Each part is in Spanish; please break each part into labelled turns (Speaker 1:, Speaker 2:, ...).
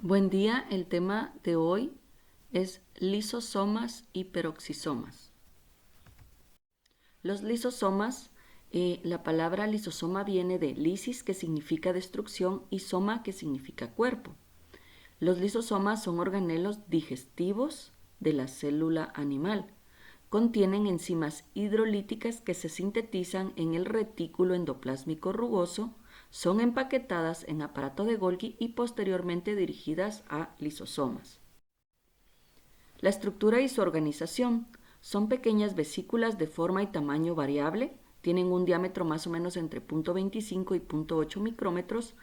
Speaker 1: Buen día, el tema de hoy es lisosomas y peroxisomas. Los lisosomas, la palabra lisosoma viene de lisis, que significa destrucción, y soma, que significa cuerpo. Los lisosomas son organelos digestivos de la célula animal. Contienen enzimas hidrolíticas que se sintetizan en el retículo endoplásmico rugoso, son empaquetadas en aparato de Golgi y posteriormente dirigidas a lisosomas. La estructura y su organización son pequeñas vesículas de forma y tamaño variable, tienen un diámetro más o menos entre 0.25 y 0.8 micrómetros,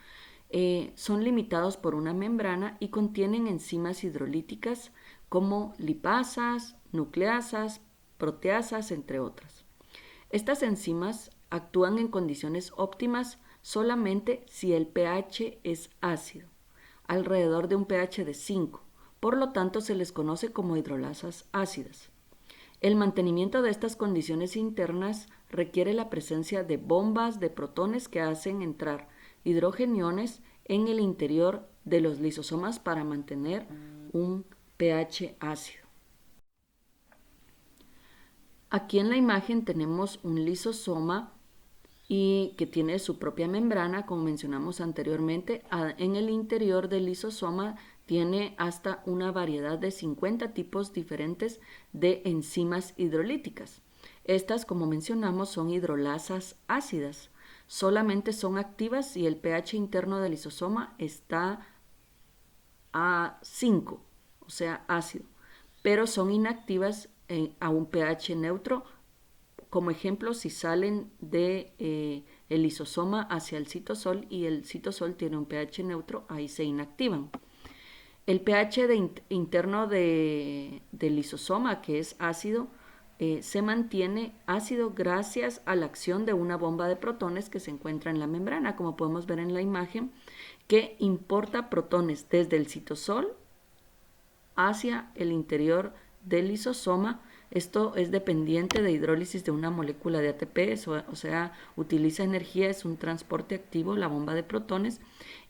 Speaker 1: son limitados por una membrana y contienen enzimas hidrolíticas como lipasas, nucleasas, proteasas, entre otras. Estas enzimas actúan en condiciones óptimas solamente si el pH es ácido, alrededor de un pH de 5. Por lo tanto, se les conoce como hidrolasas ácidas. El mantenimiento de estas condiciones internas requiere la presencia de bombas de protones que hacen entrar hidrogeniones en el interior de los lisosomas para mantener un pH ácido. Aquí en la imagen tenemos un lisosoma y que tiene su propia membrana, como mencionamos anteriormente. En el interior del lisosoma tiene hasta una variedad de 50 tipos diferentes de enzimas hidrolíticas. Estas, como mencionamos, son hidrolasas ácidas. Solamente son activas si el pH interno del lisosoma está a 5, o sea, ácido, pero son inactivas a un pH neutro. Como ejemplo, si salen de el lisosoma hacia el citosol y el citosol tiene un pH neutro, ahí se inactivan. El pH interno del lisosoma, que es ácido, se mantiene ácido gracias a la acción de una bomba de protones que se encuentra en la membrana, como podemos ver en la imagen, que importa protones desde el citosol hacia el interior del lisosoma. Esto es dependiente de hidrólisis de una molécula de ATP, o sea, utiliza energía, es un transporte activo, la bomba de protones,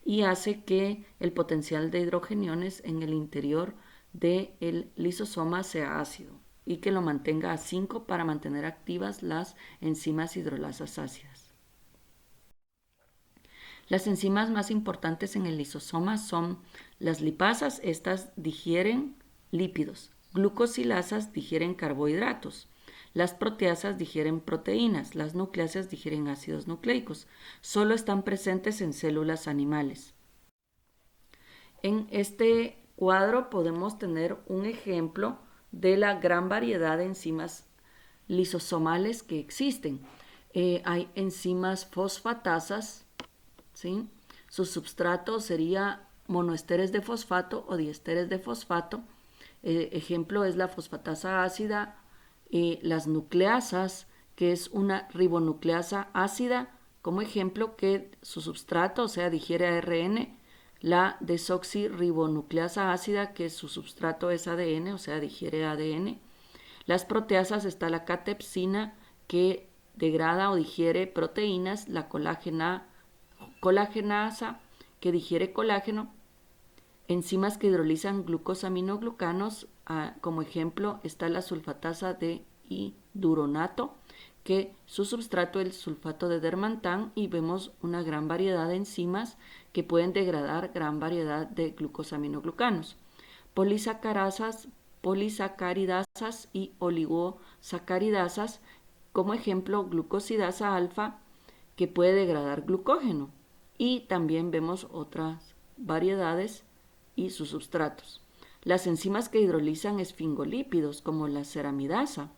Speaker 1: y hace que el potencial de hidrogeniones en el interior del lisosoma sea ácido y que lo mantenga a 5 para mantener activas las enzimas hidrolasas ácidas. Las enzimas más importantes en el lisosoma son las lipasas, estas digieren lípidos. Glucosilasas digieren carbohidratos. Las proteasas digieren proteínas. Las nucleasas digieren ácidos nucleicos. Solo están presentes en células animales. En este cuadro podemos tener un ejemplo de la gran variedad de enzimas lisosomales que existen. Hay enzimas fosfatasas, ¿sí? Su substrato sería monoesteres de fosfato o diesteres de fosfato. Ejemplo es la fosfatasa ácida, las nucleasas, que es una ribonucleasa ácida, como ejemplo que su substrato, o sea, digiere ARN, la desoxirribonucleasa ácida, que su substrato es ADN, o sea, digiere ADN. Las proteasas está la catepsina, que degrada o digiere proteínas, la colagenasa, que digiere colágeno, enzimas que hidrolizan glucosaminoglucanos, como ejemplo está la sulfatasa de hiduronato, que su substrato es el sulfato de dermantán, y vemos una gran variedad de enzimas que pueden degradar gran variedad de glucosaminoglucanos. Polisacaridasas y oligosacaridasas, como ejemplo glucosidasa alfa, que puede degradar glucógeno, y también vemos otras variedades y sus substratos. Las enzimas que hidrolizan esfingolípidos, como la ceramidasa,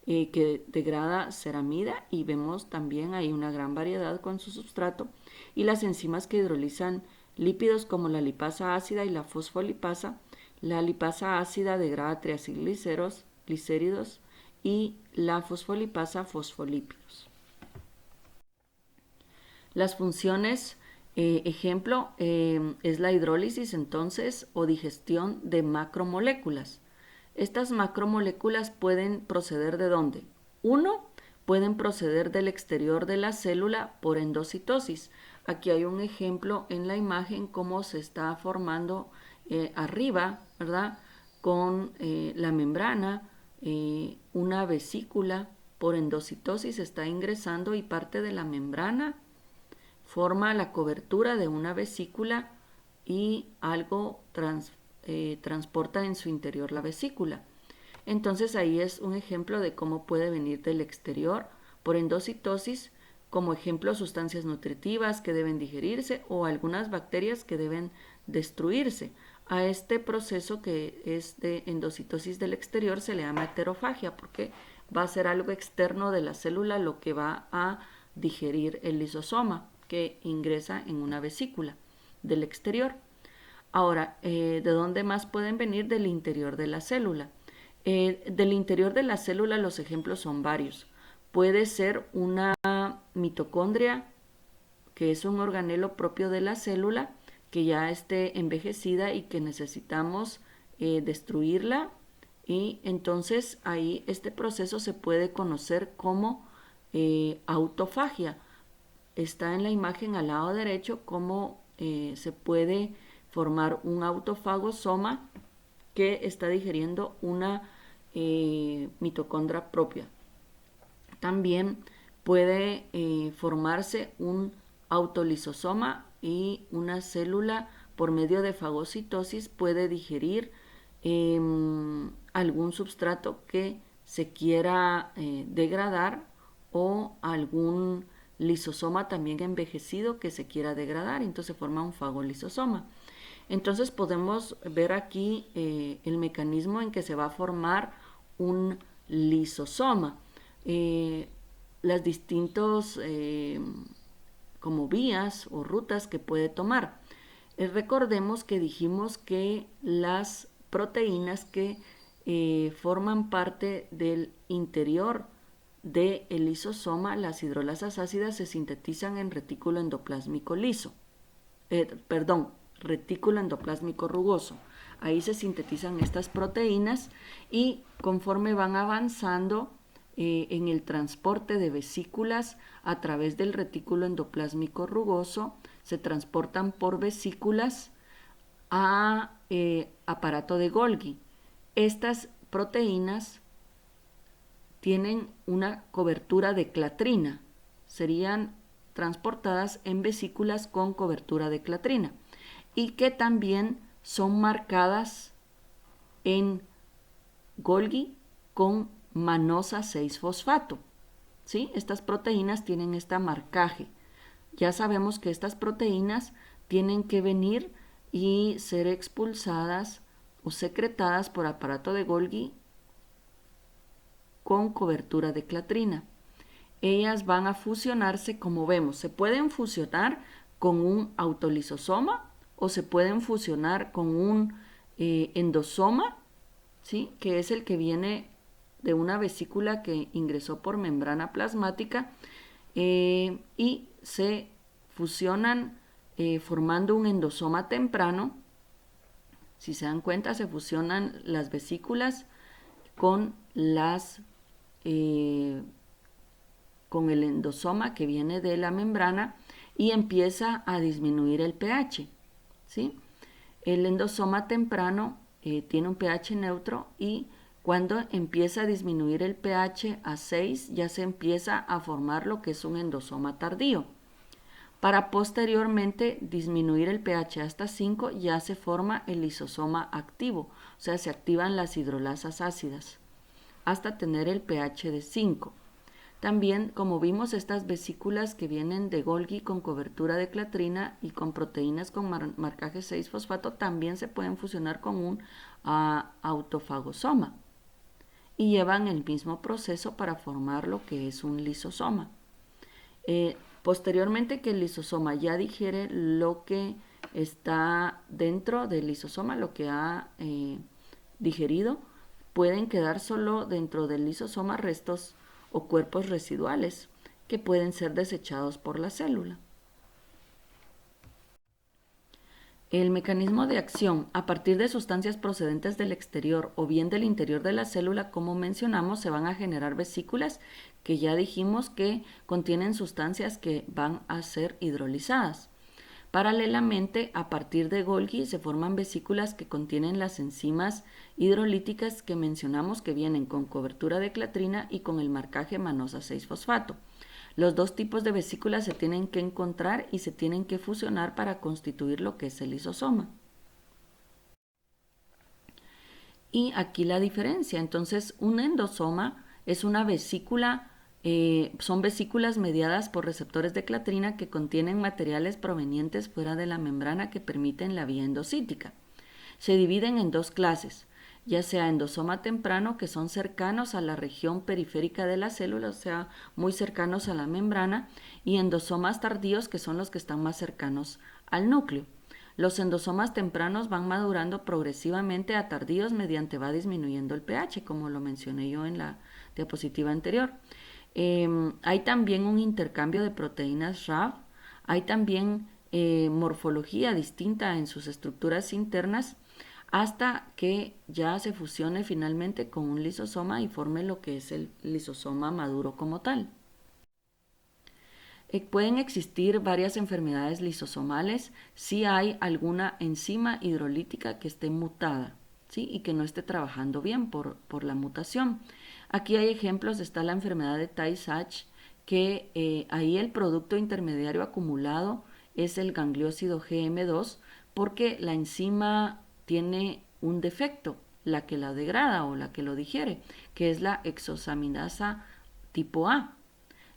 Speaker 1: que degrada ceramida, y vemos también hay una gran variedad con su substrato, y las enzimas que hidrolizan lípidos, como la lipasa ácida y la fosfolipasa. La lipasa ácida degrada triacilglicéridos y la fosfolipasa fosfolípidos. Las funciones, ejemplo, es la hidrólisis entonces o digestión de macromoléculas. Estas macromoléculas pueden proceder ¿de dónde? Uno, pueden proceder del exterior de la célula por endocitosis. Aquí hay un ejemplo en la imagen cómo se está formando arriba, ¿verdad? Con la membrana, una vesícula por endocitosis está ingresando y parte de la membrana forma la cobertura de una vesícula y algo transporta en su interior la vesícula. Entonces ahí es un ejemplo de cómo puede venir del exterior por endocitosis, como ejemplo sustancias nutritivas que deben digerirse o algunas bacterias que deben destruirse. A este proceso que es de endocitosis del exterior se le llama heterofagia porque va a ser algo externo de la célula lo que va a digerir el lisosoma que ingresa en una vesícula del exterior. Ahora, ¿de dónde más pueden venir? Del interior de la célula. Del interior de la célula los ejemplos son varios. Puede ser una mitocondria, que es un organelo propio de la célula, que ya esté envejecida y que necesitamos destruirla. Y entonces ahí este proceso se puede conocer como autofagia. Está en la imagen al lado derecho cómo se puede formar un autofagosoma que está digeriendo una mitocondria propia. También puede formarse un autolisosoma y una célula por medio de fagocitosis puede digerir algún substrato que se quiera degradar o algún lisosoma también envejecido que se quiera degradar, entonces se forma un fagolisosoma. Entonces podemos ver aquí el mecanismo en que se va a formar un lisosoma. Las distintas como vías o rutas que puede tomar. Recordemos que dijimos que las proteínas que forman parte del interior del lisosoma, las hidrolasas ácidas, se sintetizan en retículo endoplásmico liso. Retículo endoplásmico rugoso. Ahí se sintetizan estas proteínas y conforme van avanzando en el transporte de vesículas a través del retículo endoplásmico rugoso, se transportan por vesículas a aparato de Golgi. Estas proteínas tienen una cobertura de clatrina, serían transportadas en vesículas con cobertura de clatrina y que también son marcadas en Golgi con manosa 6-fosfato. ¿Sí? Estas proteínas tienen este marcaje. Ya sabemos que estas proteínas tienen que venir y ser expulsadas o secretadas por aparato de Golgi con cobertura de clatrina. Ellas van a fusionarse, como vemos, se pueden fusionar con un autolisosoma o se pueden fusionar con un endosoma, ¿sí? Que es el que viene de una vesícula que ingresó por membrana plasmática y se fusionan formando un endosoma temprano. Si se dan cuenta, se fusionan las vesículas con con el endosoma que viene de la membrana y empieza a disminuir el pH, ¿sí? El endosoma temprano tiene un pH neutro y cuando empieza a disminuir el pH a 6 ya se empieza a formar lo que es un endosoma tardío. Para posteriormente disminuir el pH hasta 5 ya se forma el lisosoma activo, o sea, se activan las hidrolasas ácidas hasta tener el pH de 5. También, como vimos, estas vesículas que vienen de Golgi con cobertura de clatrina y con proteínas con marcaje 6-fosfato también se pueden fusionar con un autofagosoma y llevan el mismo proceso para formar lo que es un lisosoma. Posteriormente que el lisosoma ya digiere lo que está dentro del lisosoma, lo que ha digerido, pueden quedar solo dentro del lisosoma restos o cuerpos residuales que pueden ser desechados por la célula. El mecanismo de acción a partir de sustancias procedentes del exterior o bien del interior de la célula, como mencionamos, se van a generar vesículas que ya dijimos que contienen sustancias que van a ser hidrolizadas. Paralelamente, a partir de Golgi se forman vesículas que contienen las enzimas hidrolíticas que mencionamos, que vienen con cobertura de clatrina y con el marcaje manosa 6-fosfato. Los dos tipos de vesículas se tienen que encontrar y se tienen que fusionar para constituir lo que es el lisosoma. Y aquí la diferencia. Entonces, un endosoma es una vesícula, son vesículas mediadas por receptores de clatrina que contienen materiales provenientes fuera de la membrana que permiten la vía endocítica. Se dividen en dos clases, ya sea endosoma temprano, que son cercanos a la región periférica de la célula, o sea, muy cercanos a la membrana, y endosomas tardíos, que son los que están más cercanos al núcleo. Los endosomas tempranos van madurando progresivamente a tardíos mediante va disminuyendo el pH, como lo mencioné yo en la diapositiva anterior. Hay también un intercambio de proteínas RAF, hay también morfología distinta en sus estructuras internas, hasta que ya se fusione finalmente con un lisosoma y forme lo que es el lisosoma maduro como tal. Pueden existir varias enfermedades lisosomales si hay alguna enzima hidrolítica que esté mutada, ¿sí? Y que no esté trabajando bien por la mutación. Aquí hay ejemplos, está la enfermedad de Tay-Sachs, que ahí el producto intermediario acumulado es el gangliósido GM2, porque la enzima tiene un defecto, la que la degrada o la que lo digiere, que es la exosaminasa tipo A.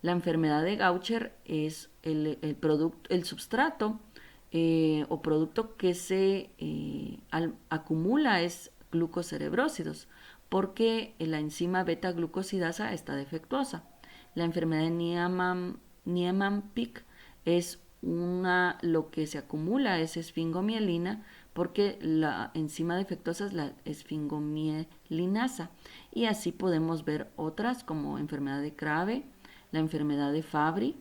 Speaker 1: La enfermedad de Gaucher es el substrato o producto que se acumula es glucocerebrósidos, porque la enzima beta-glucosidasa está defectuosa. La enfermedad de Niemann-Pick es lo que se acumula es esfingomielina, porque la enzima defectuosa es la esfingomielinasa. Y así podemos ver otras como enfermedad de Crabbe, la enfermedad de Fabry,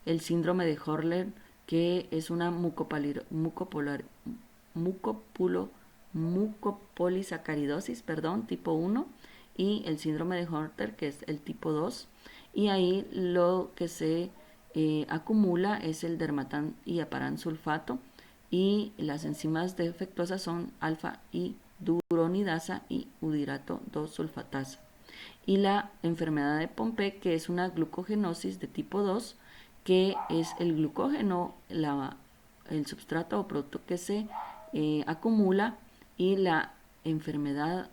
Speaker 1: el síndrome de Horler, que es una mucopolisacaridosis, tipo 1, y el síndrome de Horler, que es el tipo 2, y ahí lo que se acumula es el dermatán y aparán sulfato, y las enzimas defectuosas son alfa y duronidasa y udirato 2-sulfatasa. Y la enfermedad de Pompe, que es una glucogenosis de tipo 2, que es el glucógeno, el substrato o producto que se acumula, y la enfermedad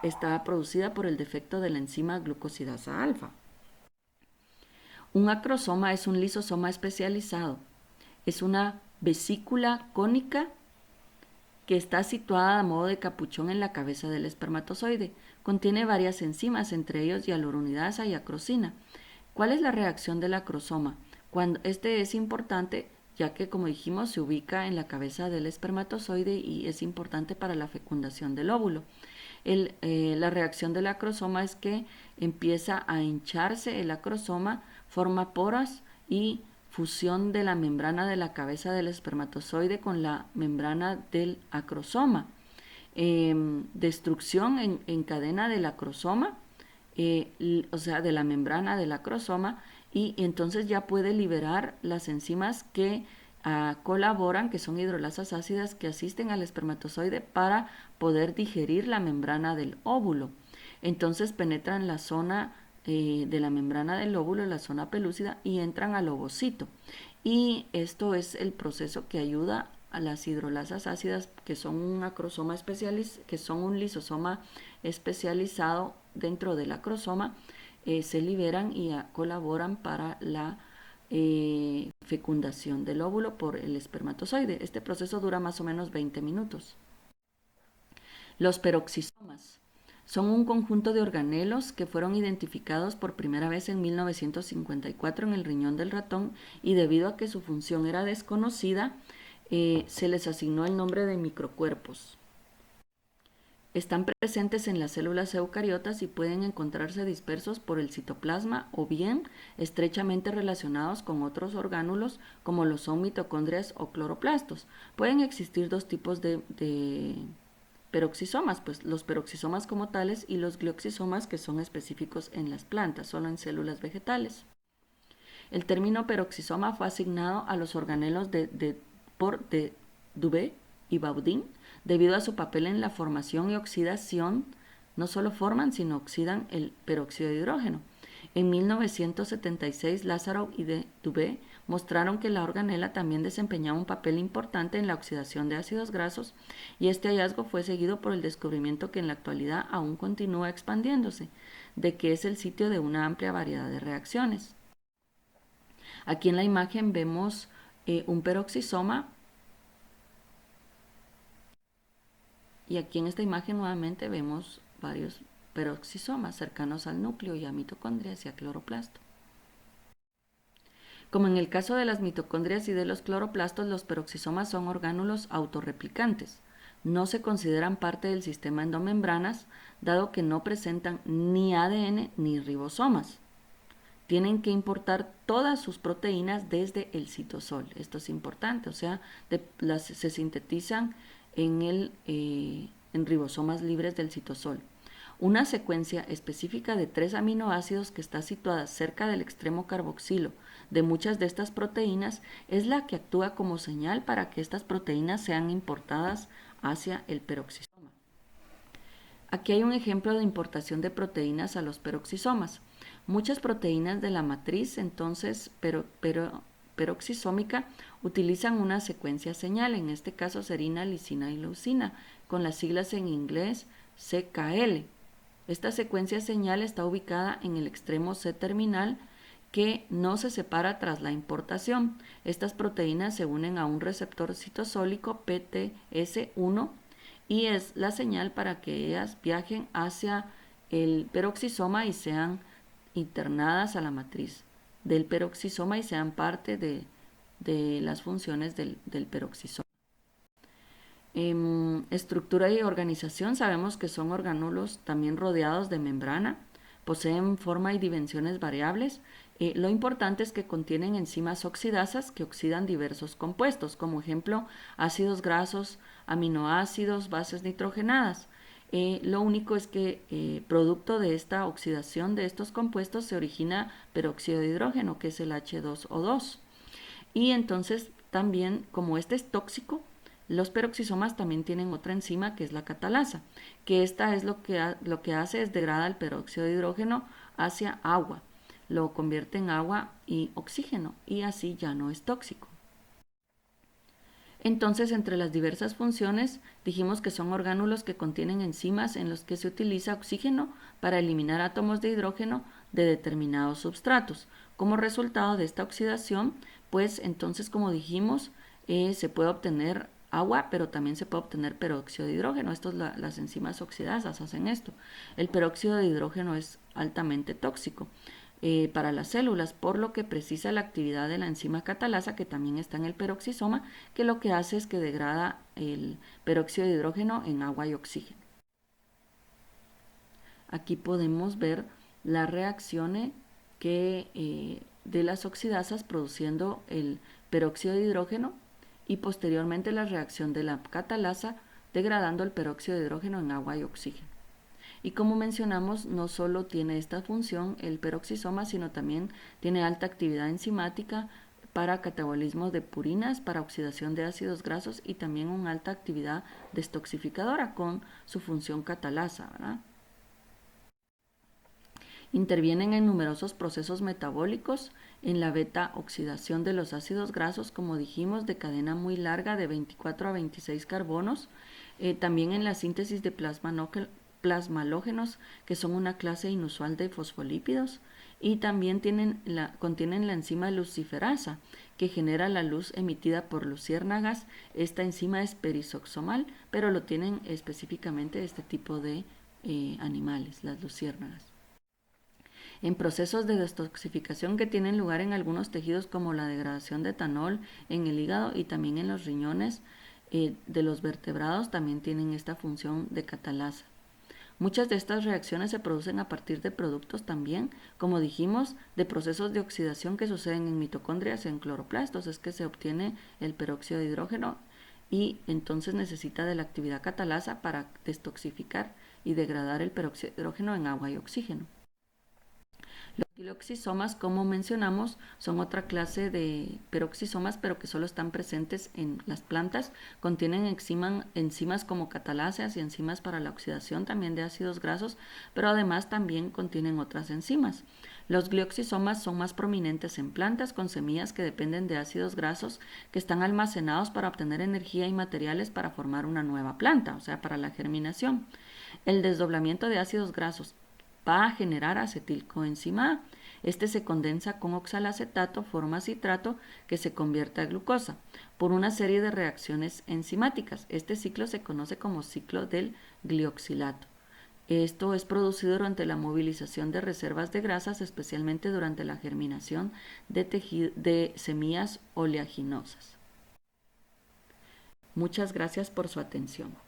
Speaker 1: está producida por el defecto de la enzima glucosidasa alfa. Un acrosoma es un lisosoma especializado. Es una vesícula cónica que está situada a modo de capuchón en la cabeza del espermatozoide. Contiene varias enzimas, entre ellos hialuronidasa y acrosina. ¿Cuál es la reacción del acrosoma? Este es importante, ya que, como dijimos, se ubica en la cabeza del espermatozoide y es importante para la fecundación del óvulo. La reacción del acrosoma es que empieza a hincharse el acrosoma, forma poras y fusión de la membrana de la cabeza del espermatozoide con la membrana del acrosoma. Destrucción en cadena del acrosoma, o sea, de la membrana del acrosoma, y entonces ya puede liberar las enzimas que colaboran, que son hidrolasas ácidas que asisten al espermatozoide para poder digerir la membrana del óvulo. Entonces penetran la zona de la membrana del óvulo, la zona pelúcida, y entran al ovocito. Y esto es el proceso que ayuda a las hidrolasas ácidas, que son un acrosoma que son un lisosoma especializado dentro del acrosoma, se liberan y colaboran para la fecundación del óvulo por el espermatozoide. Este proceso dura más o menos 20 minutos. Los peroxisomas son un conjunto de organelos que fueron identificados por primera vez en 1954 en el riñón del ratón, y debido a que su función era desconocida, se les asignó el nombre de microcuerpos. Están presentes en las células eucariotas y pueden encontrarse dispersos por el citoplasma o bien estrechamente relacionados con otros orgánulos como lo son mitocondrias o cloroplastos. Pueden existir dos tipos de peroxisomas, pues los peroxisomas como tales y los glioxisomas, que son específicos en las plantas, solo en células vegetales. El término peroxisoma fue asignado a los organelos por Dubé y Baudin debido a su papel en la formación y oxidación. No solo forman, sino oxidan el peróxido de hidrógeno. En 1976, Lazarov y Dubé mostraron que la organela también desempeñaba un papel importante en la oxidación de ácidos grasos, y este hallazgo fue seguido por el descubrimiento que en la actualidad aún continúa expandiéndose, de que es el sitio de una amplia variedad de reacciones. Aquí en la imagen vemos un peroxisoma, y aquí en esta imagen nuevamente vemos varios peroxisomas cercanos al núcleo y a mitocondrias y a cloroplasto. Como en el caso de las mitocondrias y de los cloroplastos, los peroxisomas son orgánulos autorreplicantes. No se consideran parte del sistema endomembranas, dado que no presentan ni ADN ni ribosomas. Tienen que importar todas sus proteínas desde el citosol. Esto es importante, o sea, se sintetizan en ribosomas libres del citosol. Una secuencia específica de 3 aminoácidos que está situada cerca del extremo carboxilo de muchas de estas proteínas es la que actúa como señal para que estas proteínas sean importadas hacia el peroxisoma. Aquí hay un ejemplo de importación de proteínas a los peroxisomas. Muchas proteínas de la matriz, entonces, peroxisómica, utilizan una secuencia señal, en este caso serina, lisina y leucina, con las siglas en inglés CKL. Esta secuencia señal está ubicada en el extremo C-terminal que no se separa tras la importación. Estas proteínas se unen a un receptor citosólico PTS1 y es la señal para que ellas viajen hacia el peroxisoma y sean internadas a la matriz del peroxisoma y sean parte de las funciones del peroxisoma. Estructura y organización, sabemos que son orgánulos también rodeados de membrana, poseen forma y dimensiones variables. Lo importante es que contienen enzimas oxidasas que oxidan diversos compuestos, como ejemplo ácidos grasos, aminoácidos, bases nitrogenadas. Lo único es que producto de esta oxidación de estos compuestos se origina peróxido de hidrógeno, que es el H2O2. Y entonces también, como este es tóxico, los peroxisomas también tienen otra enzima que es la catalasa, que esta es lo que hace es degrada el peróxido de hidrógeno hacia agua, lo convierte en agua y oxígeno y así ya no es tóxico. Entonces, entre las diversas funciones, dijimos que son orgánulos que contienen enzimas en los que se utiliza oxígeno para eliminar átomos de hidrógeno de determinados substratos. Como resultado de esta oxidación, pues entonces, como dijimos, se puede obtener agua, pero también se puede obtener peróxido de hidrógeno. Las enzimas oxidasas hacen esto. El peróxido de hidrógeno es altamente tóxico para las células, por lo que precisa la actividad de la enzima catalasa, que también está en el peroxisoma, que lo que hace es que degrada el peróxido de hidrógeno en agua y oxígeno. Aquí podemos ver las reacciones de las oxidasas produciendo el peróxido de hidrógeno y posteriormente la reacción de la catalasa degradando el peróxido de hidrógeno en agua y oxígeno. Y como mencionamos, no solo tiene esta función el peroxisoma, sino también tiene alta actividad enzimática para catabolismo de purinas, para oxidación de ácidos grasos y también una alta actividad destoxificadora con su función catalasa, ¿verdad? Intervienen en numerosos procesos metabólicos, en la beta oxidación de los ácidos grasos, como dijimos, de cadena muy larga de 24 a 26 carbonos, también en la síntesis de plasmalógenos, que son una clase inusual de fosfolípidos, y también contienen la enzima luciferasa, que genera la luz emitida por luciérnagas. Esta enzima es perisoxomal, pero lo tienen específicamente este tipo de animales, las luciérnagas. En procesos de detoxificación que tienen lugar en algunos tejidos, como la degradación de etanol en el hígado y también en los riñones de los vertebrados, también tienen esta función de catalasa. Muchas de estas reacciones se producen a partir de productos también, como dijimos, de procesos de oxidación que suceden en mitocondrias y en cloroplastos. Es que se obtiene el peróxido de hidrógeno y entonces necesita de la actividad catalasa para destoxificar y degradar el peróxido de hidrógeno en agua y oxígeno. Los Glioxisomas, como mencionamos, son otra clase de peroxisomas, pero que solo están presentes en las plantas. Contienen enzimas como catalaseas y enzimas para la oxidación también de ácidos grasos, pero además también contienen otras enzimas. Los glioxisomas son más prominentes en plantas con semillas que dependen de ácidos grasos que están almacenados para obtener energía y materiales para formar una nueva planta, o sea, para la germinación. El desdoblamiento de ácidos grasos va a generar acetilcoenzima A. Este se condensa con oxalacetato, forma citrato, que se convierte a glucosa por una serie de reacciones enzimáticas. Este ciclo se conoce como ciclo del glioxilato. Esto es producido durante la movilización de reservas de grasas, especialmente durante la germinación de semillas oleaginosas. Muchas gracias por su atención.